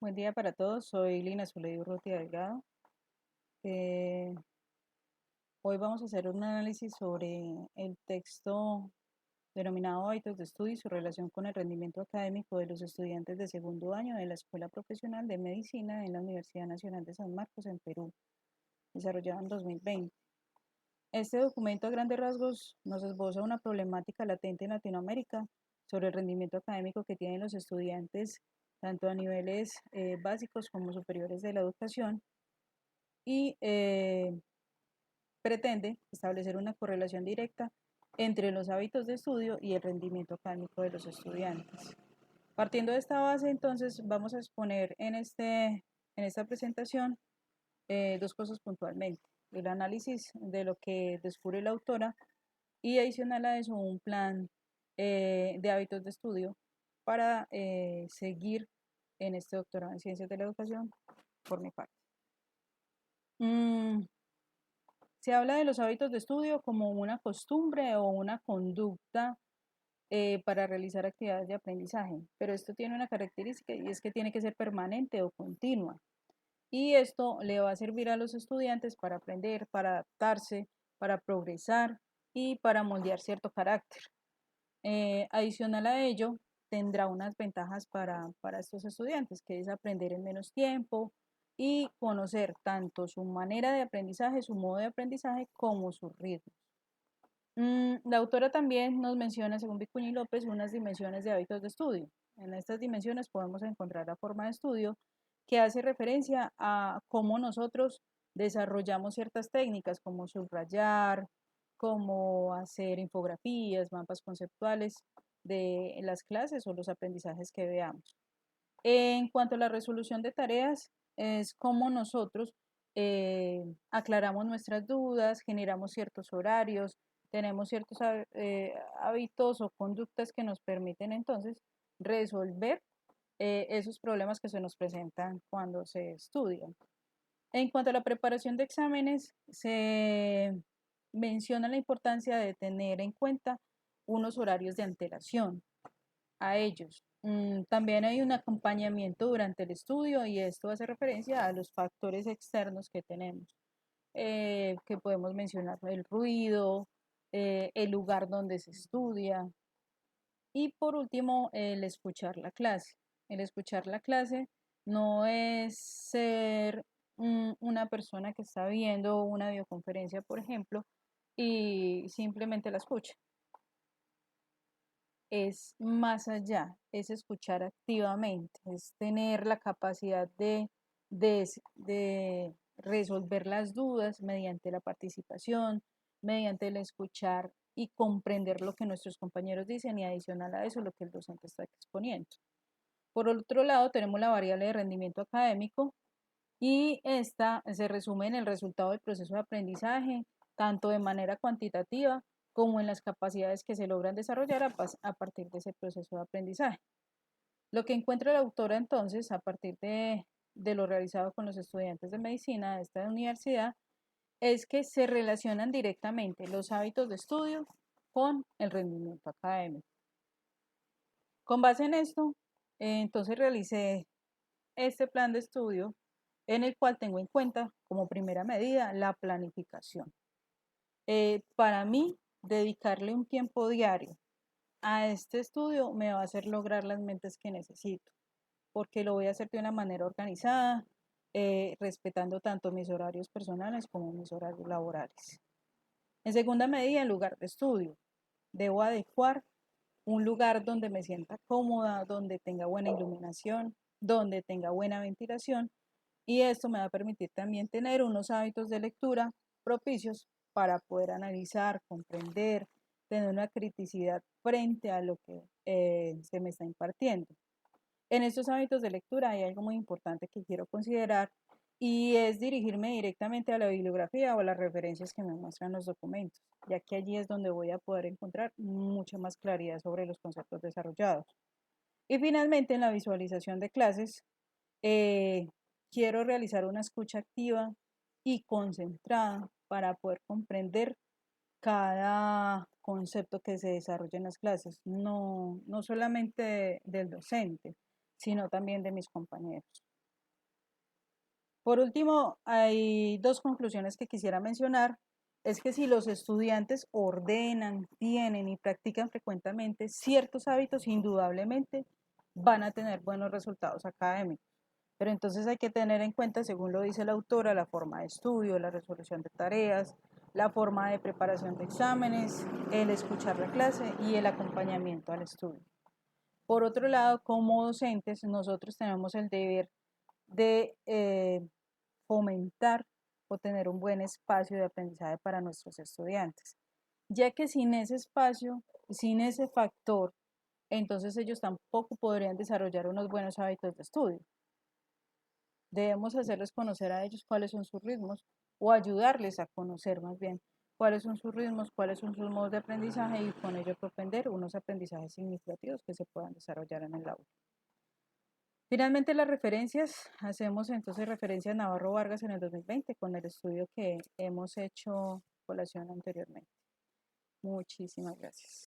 Buen día para todos, soy Lina Zuleide Urrutia Delgado. Eh, Hoy vamos a hacer un análisis sobre el texto denominado Hábitos de Estudio y su relación con el rendimiento académico de los estudiantes de segundo año de la Escuela Profesional de Medicina en la Universidad Nacional de San Marcos en Perú, desarrollado en 2020. Este documento a grandes rasgos nos esboza una problemática latente en Latinoamérica sobre el rendimiento académico que tienen los estudiantes tanto a niveles básicos como superiores de la educación y pretende establecer una correlación directa entre los hábitos de estudio y el rendimiento académico de los estudiantes. Partiendo de esta base, entonces, vamos a exponer en esta presentación dos cosas puntualmente. El análisis de lo que descubre la autora y adicional a eso un plan de hábitos de estudio para seguir en este doctorado en Ciencias de la Educación por mi parte. Se habla de los hábitos de estudio como una costumbre o una conducta para realizar actividades de aprendizaje, pero esto tiene una característica y es que tiene que ser permanente o continua. Y esto le va a servir a los estudiantes para aprender, para adaptarse, para progresar y para moldear cierto carácter. Adicional a ello, tendrá unas ventajas para estos estudiantes, que es aprender en menos tiempo y conocer tanto su manera de aprendizaje, su modo de aprendizaje, como sus ritmos. La autora también nos menciona, según Vicuña López, unas dimensiones de hábitos de estudio. En estas dimensiones podemos encontrar la forma de estudio que hace referencia a cómo nosotros desarrollamos ciertas técnicas como subrayar, como hacer infografías, mapas conceptuales de las clases o los aprendizajes que veamos. En cuanto a la resolución de tareas, es cómo nosotros aclaramos nuestras dudas, generamos ciertos horarios, tenemos ciertos hábitos o conductas que nos permiten entonces resolver esos problemas que se nos presentan cuando se estudian. En cuanto a la preparación de exámenes, se menciona la importancia de tener en cuenta unos horarios de antelación a ellos. También hay un acompañamiento durante el estudio y esto hace referencia a los factores externos que tenemos, que podemos mencionar el ruido, el lugar donde se estudia y por último el escuchar la clase. El escuchar la clase no es ser una persona que está viendo una videoconferencia, por ejemplo, y simplemente la escucha. Es más allá, es escuchar activamente, es tener la capacidad de resolver las dudas mediante la participación, mediante el escuchar y comprender lo que nuestros compañeros dicen y adicional a eso lo que el docente está exponiendo. Por otro lado, tenemos la variable de rendimiento académico y esta se resume en el resultado del proceso de aprendizaje, tanto de manera cuantitativa como en las capacidades que se logran desarrollar a partir de ese proceso de aprendizaje. Lo que encuentra la autora entonces, a partir de lo realizado con los estudiantes de medicina de esta universidad, es que se relacionan directamente los hábitos de estudio con el rendimiento académico. Con base en esto, entonces realicé este plan de estudio en el cual tengo en cuenta como primera medida la planificación. Para mí, dedicarle un tiempo diario a este estudio me va a hacer lograr las mentes que necesito, porque lo voy a hacer de una manera organizada, respetando tanto mis horarios personales como mis horarios laborales. En segunda medida, el lugar de estudio. Debo adecuar un lugar donde me sienta cómoda, donde tenga buena iluminación, donde tenga buena ventilación y esto me va a permitir también tener unos hábitos de lectura propicios para poder analizar, comprender, tener una criticidad frente a lo que se me está impartiendo. En estos hábitos de lectura hay algo muy importante que quiero considerar y es dirigirme directamente a la bibliografía o a las referencias que me muestran los documentos, ya que allí es donde voy a poder encontrar mucha más claridad sobre los conceptos desarrollados. Y finalmente, en la visualización de clases, eh, quiero realizar una escucha activa y concentrada para poder comprender cada concepto que se desarrolla en las clases, no solamente del docente, sino también de mis compañeros. Por último, hay dos conclusiones que quisiera mencionar. Es que si los estudiantes ordenan, tienen y practican frecuentemente ciertos hábitos, indudablemente van a tener buenos resultados académicos. Pero entonces hay que tener en cuenta, según lo dice la autora, la forma de estudio, la resolución de tareas, la forma de preparación de exámenes, el escuchar la clase y el acompañamiento al estudio. Por otro lado, como docentes, nosotros tenemos el deber de fomentar o tener un buen espacio de aprendizaje para nuestros estudiantes, ya que sin ese espacio, sin ese factor, entonces ellos tampoco podrían desarrollar unos buenos hábitos de estudio. Debemos hacerles conocer a ellos cuáles son sus ritmos o ayudarles a conocer más bien cuáles son sus ritmos, cuáles son sus modos de aprendizaje y con ello propender unos aprendizajes significativos que se puedan desarrollar en el aula. Finalmente, las referencias, hacemos entonces referencia a Navarro Vargas en el 2020 con el estudio que hemos hecho colación anteriormente. Muchísimas gracias.